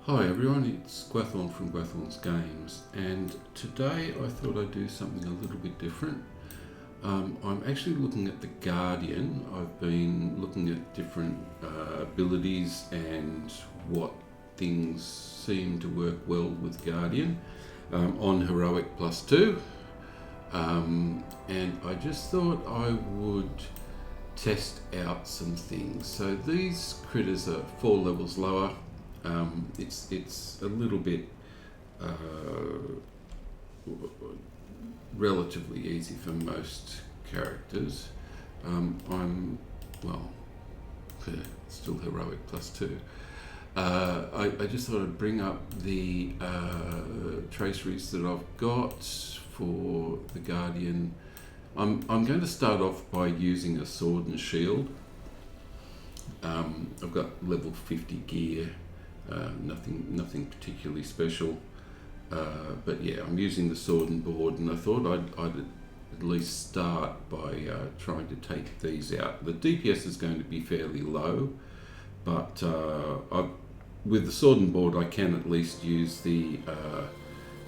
Hi everyone, it's Gwathorn from Gwathorn's Games, and today I thought I'd do something a little bit different. I'm actually looking at the Guardian. I've been looking at different abilities and what things seem to work well with Guardian on Heroic +2, and I just thought I would test out some things. So these critters are 4 levels lower. It's a little bit relatively easy for most characters. I'm still Heroic +2. I just thought I'd bring up the traceries that I've got for the Guardian. I'm going to start off by using a sword and shield. I've got level 50 gear. Nothing particularly special, but yeah, I'm using the sword and board, and I thought I'd at least start by trying to take these out. The DPS is going to be fairly low, but with the sword and board I can at least use the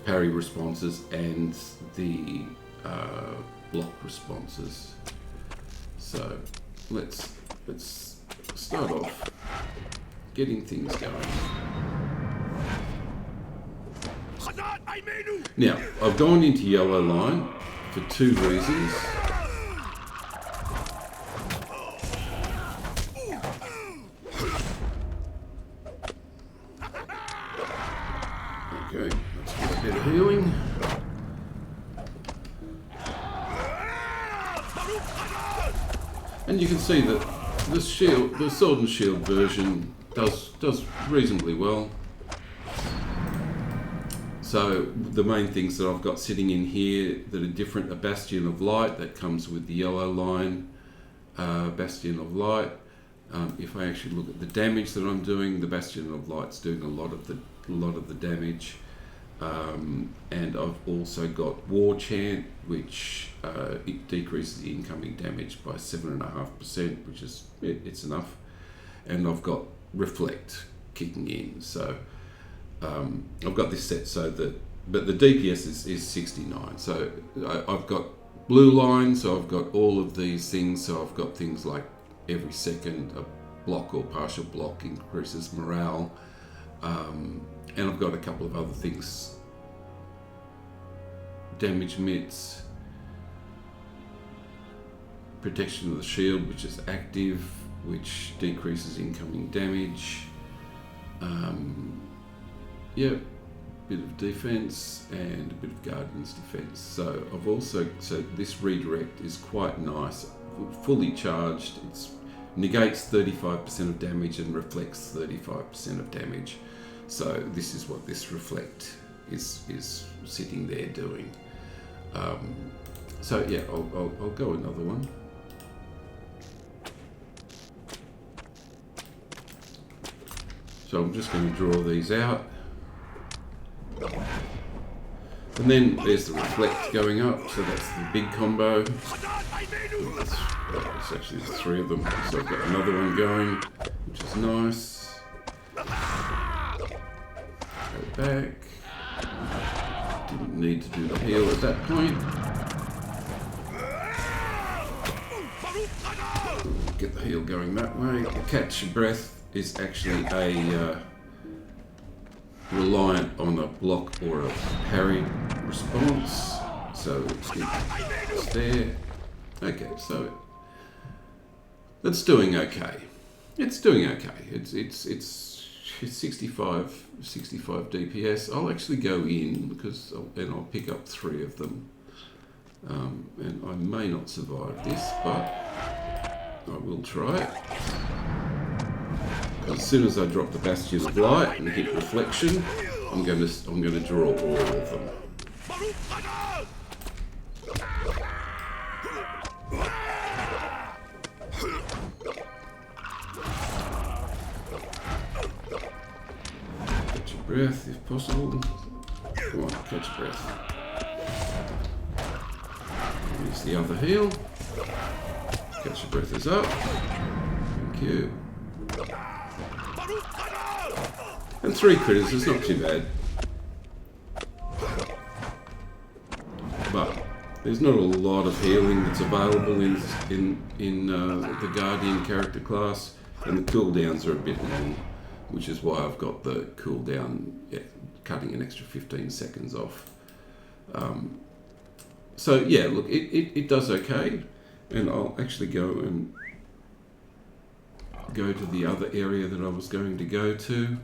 parry responses and the block responses. So let's start off getting things going. Now, I've gone into yellow line for 2 reasons. Okay, let's get a bit of healing. And you can see that the sword and shield version does reasonably well. So the main things that I've got sitting in here that are different: a Bastion of Light that comes with the yellow line, Bastion of Light. If I actually look at the damage that I'm doing, the Bastion of Light's doing a lot of the damage. And I've also got War Chant, which it decreases the incoming damage by 7.5%, which is it's enough. And I've got Reflect kicking in, so I've got this set so that, but the DPS is 69. So I've got blue line, so I've got all of these things. So I've got things like every second a block or partial block increases morale, and I've got a couple of other things: damage mitts, protection of the shield, which is active, which decreases incoming damage. Bit of defense and a bit of Guardian's defense. So this redirect is quite nice, fully charged. It negates 35% of damage and reflects 35% of damage. So this is what this reflect is sitting there doing. So yeah, I'll go another one. So I'm just going to draw these out. And then there's the reflect going up, so that's the big combo. It's actually 3 of them, so I've got another one going, which is nice. Go back. Didn't need to do the heal at that point. Get the heal going that way. The catch your breath is actually a reliant on a block or a parry response, so it's there. Okay, so that's doing okay. It's doing okay. It's 65 DPS. I'll actually go in because I'll pick up 3 of them, and I may not survive this, but I will try it. As soon as I drop the Bastion of Light and hit Reflection, I'm going to draw all of them. Catch your breath if possible. Come on, catch your breath. Here's the other heal. Catch your breath is up. Thank you. And 3 critters is not too bad. But there's not a lot of healing that's available in the Guardian character class, and the cooldowns are a bit long, which is why I've got the cooldown, cutting an extra 15 seconds off. So yeah, look, it does okay, and I'll actually go to the other area that I was going to go to.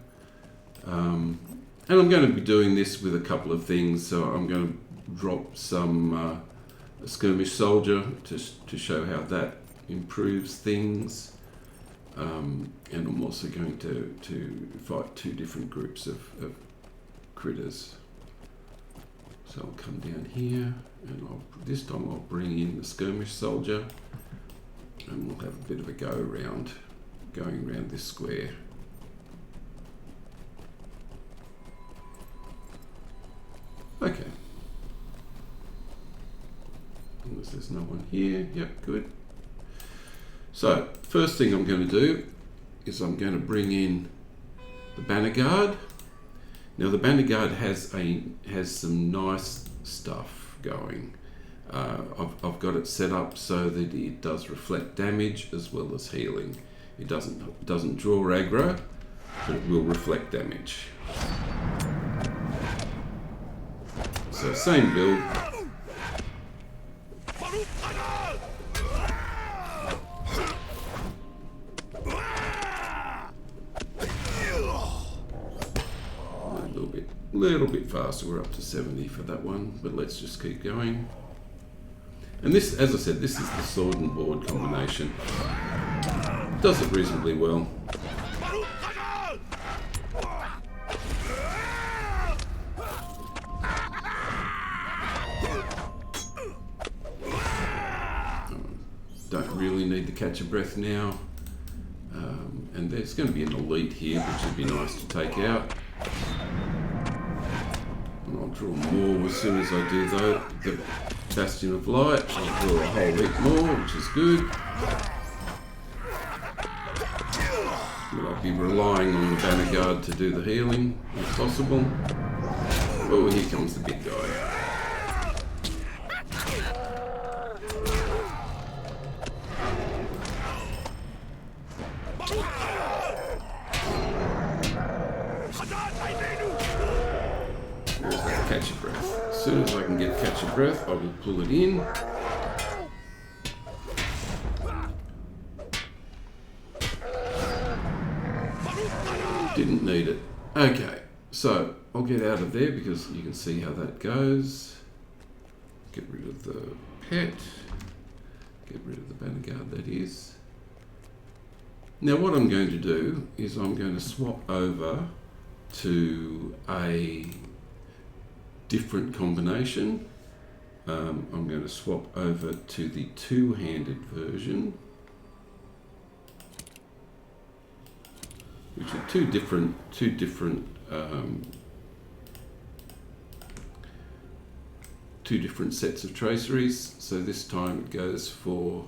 And I'm going to be doing this with a couple of things, so I'm going to drop some skirmish soldier to show how that improves things, and I'm also going to fight 2 different groups of critters. So I'll come down here, and this time I'll bring in the skirmish soldier, and we'll have a bit of a go around, going around this square. Okay. Unless there's no one here. Yep, good. So, first thing I'm going to do is I'm going to bring in the banner guard. Now the banner guard has some nice stuff going. I've got it set up so that it does reflect damage as well as healing. It doesn't draw aggro, but it will reflect damage. So same build. A little bit faster. We're up to 70 for that one, but let's just keep going. And this, as I said, this is the sword and board combination. Does it reasonably well. Don't really need to catch a breath now. And there's going to be an elite here, which would be nice to take out. And I'll draw more as soon as I do the Bastion of Light. I'll draw a whole heap more, which is good. But I'll be relying on the banner guard to do the healing, if possible. Oh, here comes the big guy. Catch your breath. As soon as I can get catch your breath, I will pull it in. Didn't need it. Okay, so I'll get out of there because you can see how that goes. Get rid of the pet. Get rid of the banner guard, that is. Now what I'm going to do is I'm going to swap over to a different combination. I'm going to swap over to the 2-handed version, which are two different sets of traceries. So this time it goes for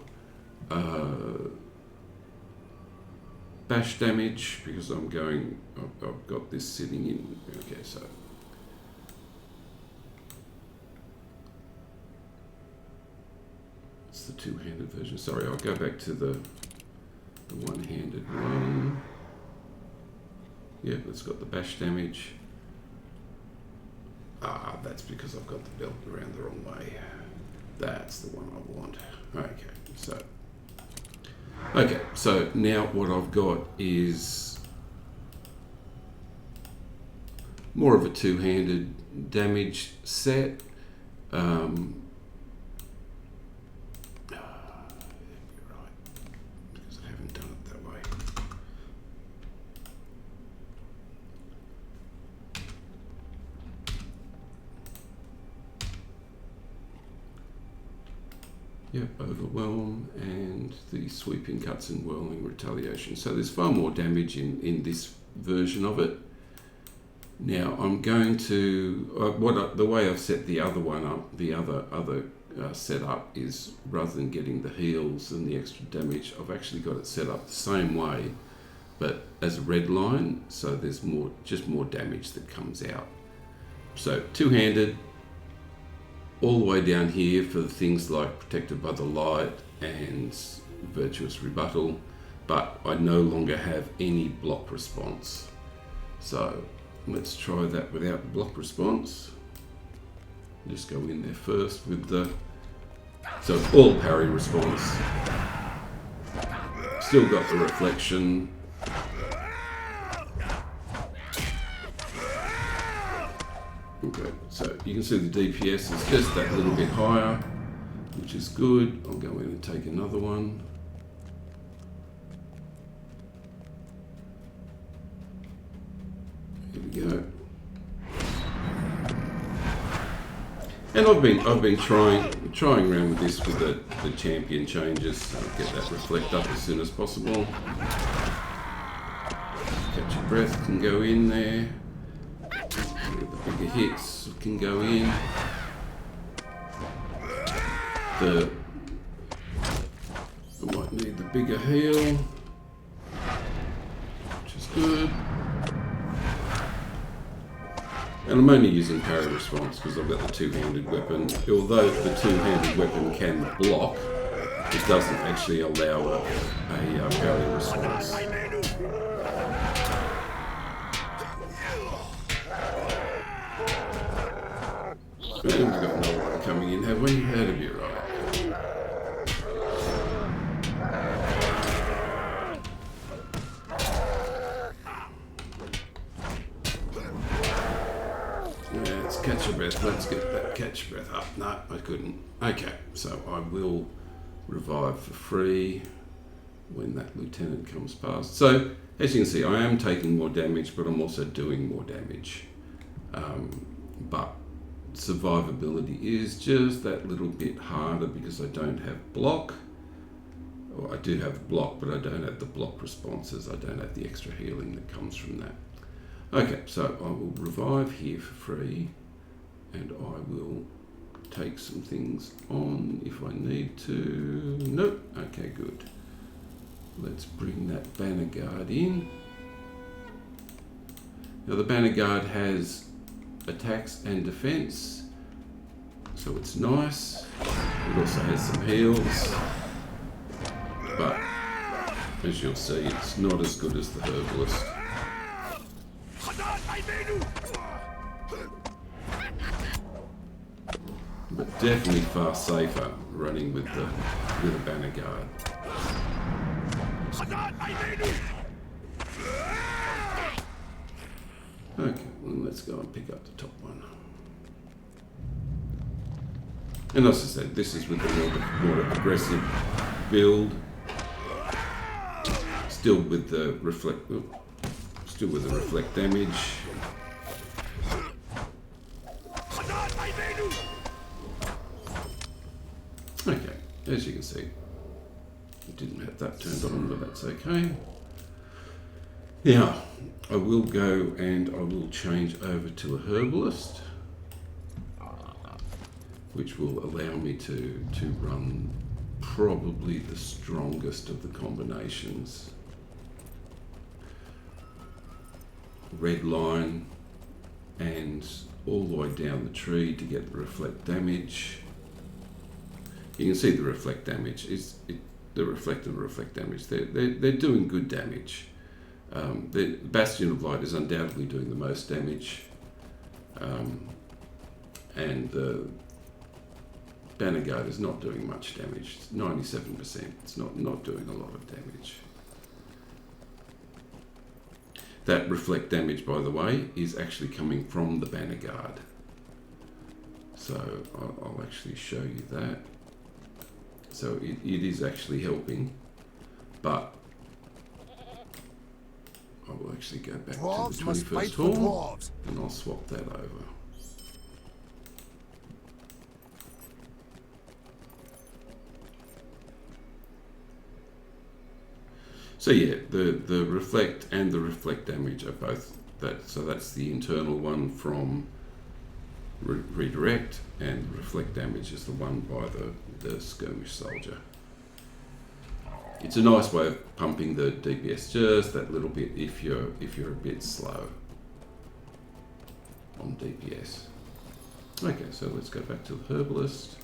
bash damage because I've got this sitting in. Okay, so it's the 2-handed version. Sorry, I'll go back to the 1-handed one. Yep, it's got the bash damage. Ah, that's because I've got the belt around the wrong way. That's the one I want. Okay, so now what I've got is more of a 2-handed damage set. Yep, overwhelm and the sweeping cuts and whirling retaliation. So there's far more damage in this version of it. Now I'm going to the way I've set the other one up, the other setup is rather than getting the heals and the extra damage, I've actually got it set up the same way but as a red line, so there's just more damage that comes out. So two-handed, all the way down here for things like protected by the light and virtuous rebuttal, but I no longer have any block response. So let's try that without block response. Just go in there first with the, so it's all parry response. Still got the reflection. Okay, so you can see the DPS is just that little bit higher, which is good. I'll go in and take another one. Here we go. And I've been trying around with this with the champion changes. So I'll get that reflect up as soon as possible. Catch your breath can go in there. The bigger hits can go in. I might need the bigger heal, which is good. And I'm only using parry response because I've got the two-handed weapon. Although the two-handed weapon can block, it doesn't actually allow a parry response. We've got another one coming in, have we? That'd be right. Yeah, let's catch your breath. Let's get that catch your breath up. No, I couldn't. Okay, so I will revive for free when that lieutenant comes past. So, as you can see, I am taking more damage, but I'm also doing more damage. But survivability is just that little bit harder because I don't have block. Or I do have block, but I don't have the block responses. I don't have the extra healing that comes from that. Okay, so I will revive here for free, and I will take some things on if I need to. Nope. Okay, good. Let's bring that banner guard in. Now the banner guard has attacks and defense, so it's nice. It also has some heals, but as you'll see, it's not as good as the herbalist. But definitely far safer running with a banner guard. Okay, well, let's go and pick up the top one. And as I said, this is with the more aggressive build. Still with the reflect damage. Okay, as you can see, I didn't have that turned on, but that's okay. Now, I will go and I will change over to a herbalist, which will allow me to run probably the strongest of the combinations. Red line and all the way down the tree to get the reflect damage. You can see the reflect damage. The reflect and the reflect damage. They're doing good damage. The Bastion of Light is undoubtedly doing the most damage, and the Banner Guard is not doing much damage. It's 97%. It's not doing a lot of damage. That reflect damage, by the way, is actually coming from the Banner Guard. So I'll actually show you that. So it is actually helping, but I will actually go back to the 21st hall and I'll swap that over. So yeah, the reflect and the reflect damage are both that. So that's the internal one from redirect, and the reflect damage is the one by the skirmish soldier. It's a nice way of pumping the DPS just that little bit if you're a bit slow on DPS. Okay, so let's go back to the herbalist.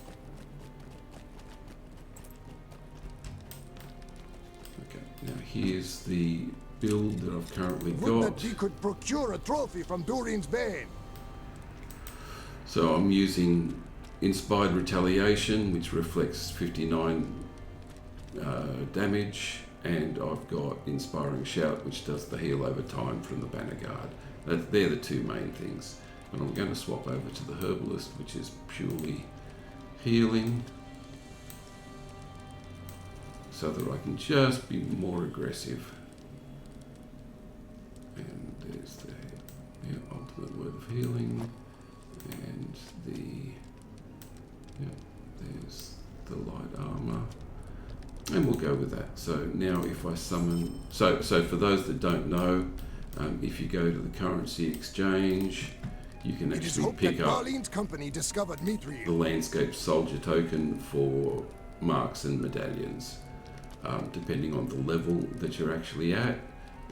Okay, now here's the build that I've currently got. Would that we could procure a trophy from Durin's Bane. So I'm using Inspired Retaliation, which reflects 59 damage, and I've got Inspiring Shout, which does the heal over time from the Banner Guard. They're the two main things. And I'm going to swap over to the herbalist, which is purely healing, so that I can just be more aggressive. And there's the ultimate word of healing, and there's the light armor, and we'll go with that. So now if I summon, so for those that don't know, if you go to the currency exchange, you can actually pick up the Landscape Soldier token for marks and medallions. Depending on the level that you're actually at,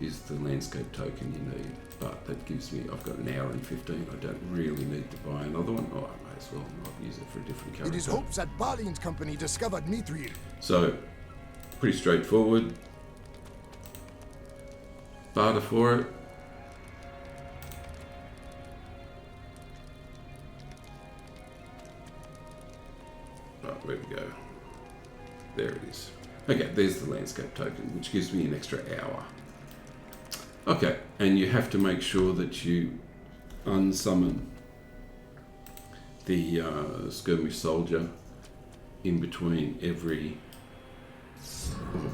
is the Landscape token you need. But that gives me, I've got an hour and 15. I don't really need to buy another one. Oh, I may as well. I'll use it for a different character. It is hopes that Balin's company discovered Mithril. So, pretty straightforward. Barter for it. Oh, where we go. There it is. Okay, there's the Landscape token, which gives me an extra hour. Okay, and you have to make sure that you unsummon the Skirmish Soldier in between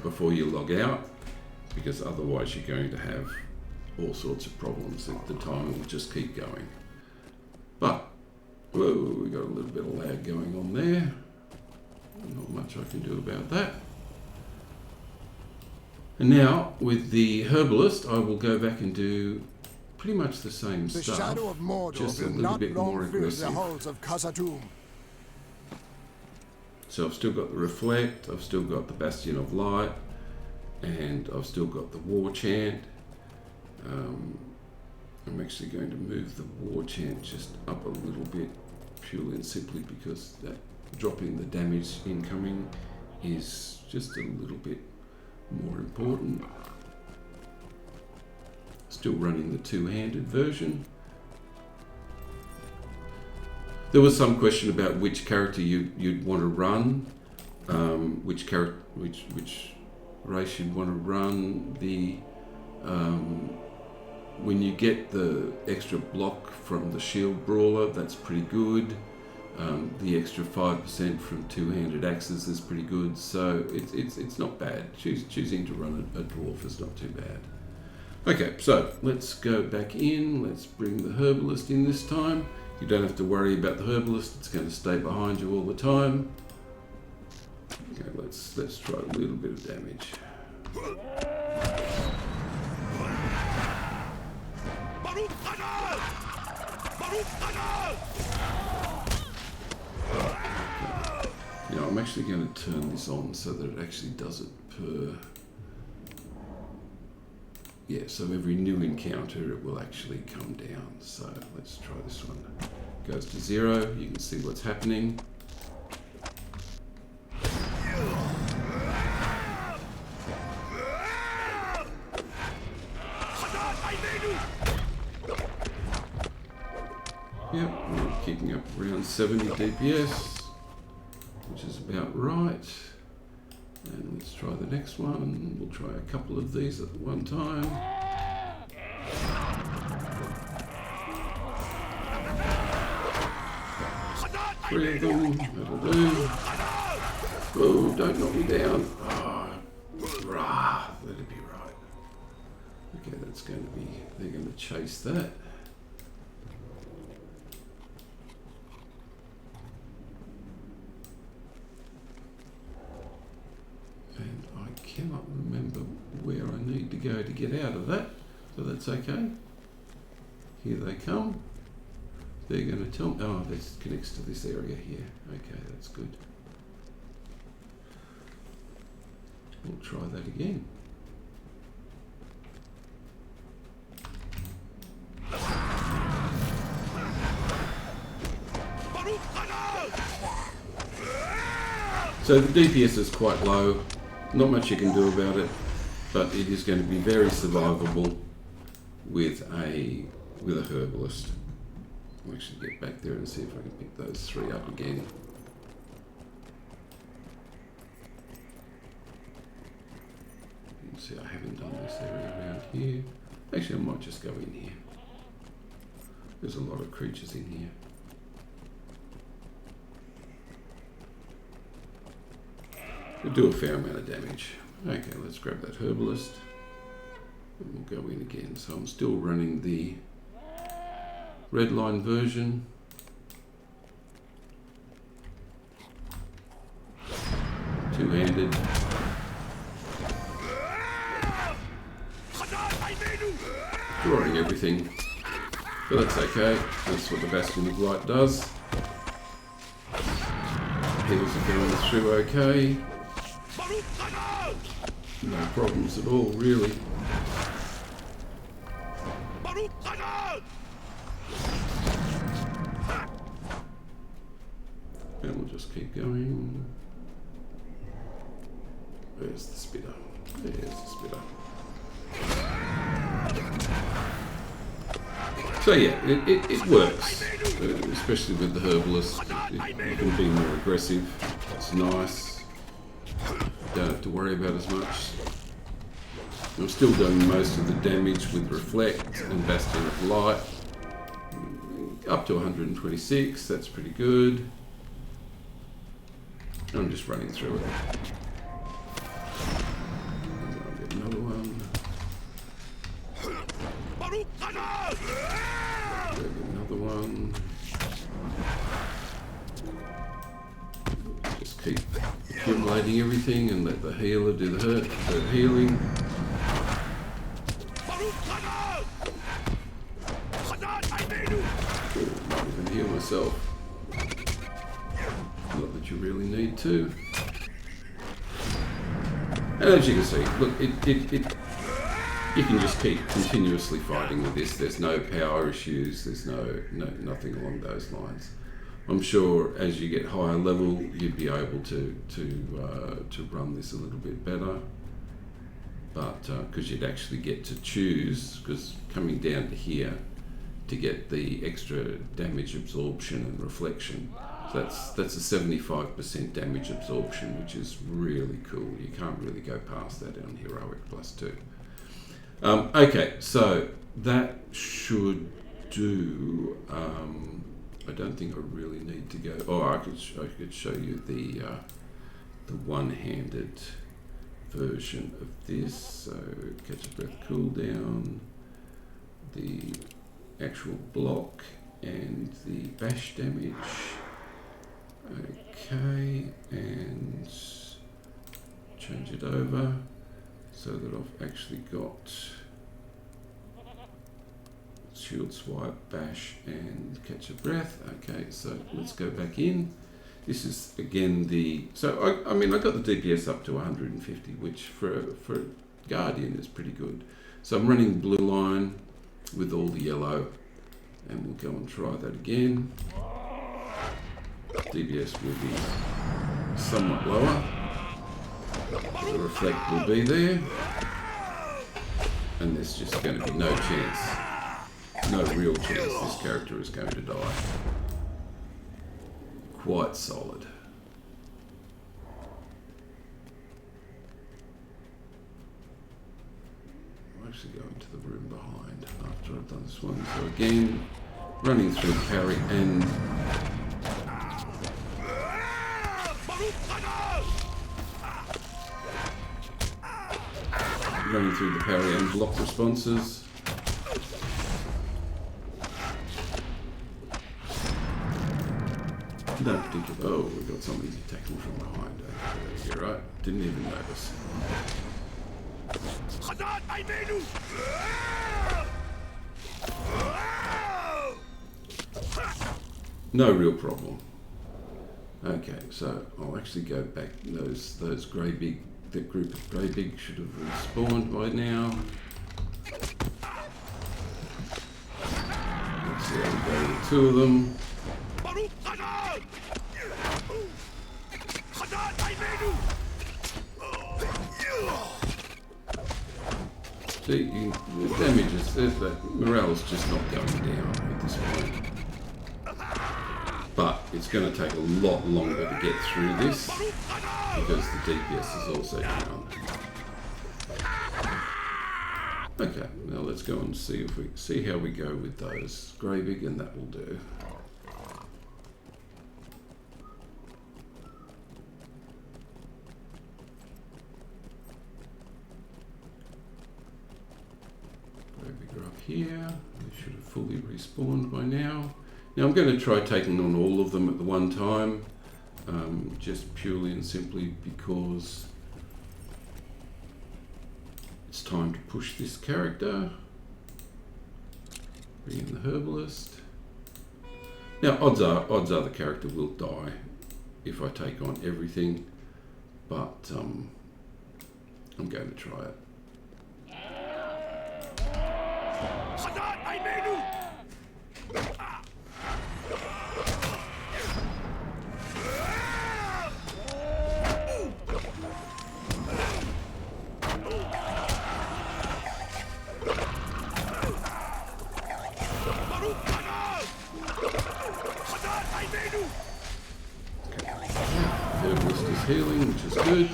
before you log out, because otherwise you're going to have all sorts of problems. The time will just keep going. But, whoa, we got a little bit of lag going on there. Not much I can do about that. And now, with the herbalist, I will go back and do pretty much the same stuff, shadow of Mordor just a will little not bit more long fill aggressive. the halls of Khazad-dûm. So I've still got the Reflect, I've still got the Bastion of Light, and I've still got the War Chant. I'm actually going to move the War Chant just up a little bit, purely and simply because that dropping the damage incoming is just a little bit more important. Still running the two-handed version. There was some question about which character you'd want to run, which race you'd want to run. When you get the extra block from the shield brawler, that's pretty good. The extra 5% from two-handed axes is pretty good, so it's not bad. Choosing to run a dwarf is not too bad. Okay, so let's go back in. Let's bring the herbalist in this time. You don't have to worry about the herbalist; it's going to stay behind you all the time. Okay, let's try a little bit of damage. Now I'm actually going to turn this on so that it actually does it per... Yeah, so every new encounter it will actually come down. So let's try this one. Goes to 0, you can see what's happening. Yep, we're kicking up around 70 DPS, which is about right. And let's try the next one. We'll try a couple of these at one time. Three of them, that'll do. Oh, don't knock me down. Oh, that'd be right. Okay, that's going to be, they're going to chase that. And I cannot remember where I need to go to get out of that, so that's okay. Here they come. They're going to tell me, oh, this connects to this area here. Okay, that's good. We'll try that again. So the DPS is quite low, not much you can do about it, but it is going to be very survivable with a herbalist. I'll actually get back there and see if I can pick those 3 up again. You can see I haven't done this area around here. Actually, I might just go in here. There's a lot of creatures in here. They do a fair amount of damage. Okay, let's grab that herbalist. And we'll go in again. So I'm still running the red line version. Two-handed. Drawing everything. But that's okay. That's what the Bastion of Light does. Heals are going through okay. No problems at all, really. And we'll just keep going. There's the spitter. There's the spitter. So yeah, it works, especially with the herbalist. You can be more aggressive. It's nice. Don't have to worry about as much. I'm still doing most of the damage with Reflect and Bastion of Light. Up to 126, that's pretty good. I'm just running through it. And I'll get another one. Another one. Just keep accumulating everything and let the healer do the healing. Might even heal myself. Not that you really need to. And as you can see, look, you can just keep continuously fighting with this. There's no power issues. There's nothing along those lines. I'm sure as you get higher level, you'd be able to run this a little bit better. But because you'd actually get to choose, because coming down to here to get the extra damage absorption and reflection, so that's a 75% damage absorption, which is really cool. You can't really go past that on Heroic +2. Okay, so that should do. I don't think I really need to go. Oh, I could show you the one-handed version of this. So catch a breath, cooldown, the actual block, and the bash damage. Okay, and change it over so that I've actually got shield swipe, bash, and catch a breath. Okay, so let's go back in. This is again the, so I mean I got the DPS up to 150, which for Guardian is pretty good. So I'm running blue line with all the yellow, and we'll go and try that again. DPS will be somewhat lower. The reflect will be there, and there's just going to be no chance, no real chance this character is going to die. Quite solid. I'll actually go into the room behind after I've done this one. So again, running through parry and the parry and block responses. No particular. Oh, we've got somebody attacking from behind. Okay, you're right. Didn't even notice. No real problem. Okay, so I'll actually go back. Those grey big that group of Greybig should have respawned by now. Let's see how we go with 2 of them. See, the damage is, the morale is just not going down at this point. But it's going to take a lot longer to get through this because the DPS is also down. Okay, now let's go and see how we go with those Greybig, and that will do. Here, they should have fully respawned by now. Now I'm going to try taking on all of them at the one time, just purely and simply because it's time to push this character. Bring in the herbalist. Now odds are the character will die if I take on everything, but I'm going to try it. Herbalist is healing, which is good.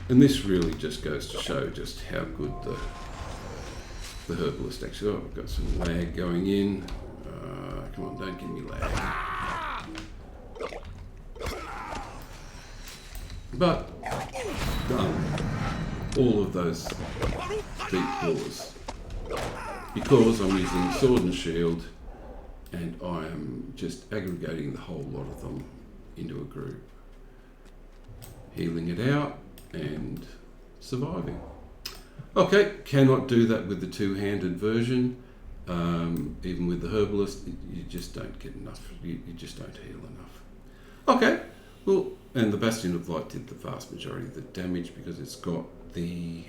And this really just goes to show just how good the herbalist actually. Oh, I've got some lag going in. Come on, don't give me lag. But all of those deep claws, because I'm using sword and shield, and I am just aggregating the whole lot of them into a group, healing it out and surviving. Okay, cannot do that with the two-handed version. Even with the herbalist, you just don't get enough. You just don't heal enough. Okay, well, and the Bastion of Light did the vast majority of the damage because it's got the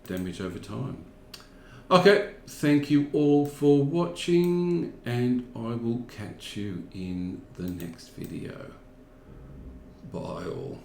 damage over time. Okay, thank you all for watching, and I will catch you in the next video. Bye all.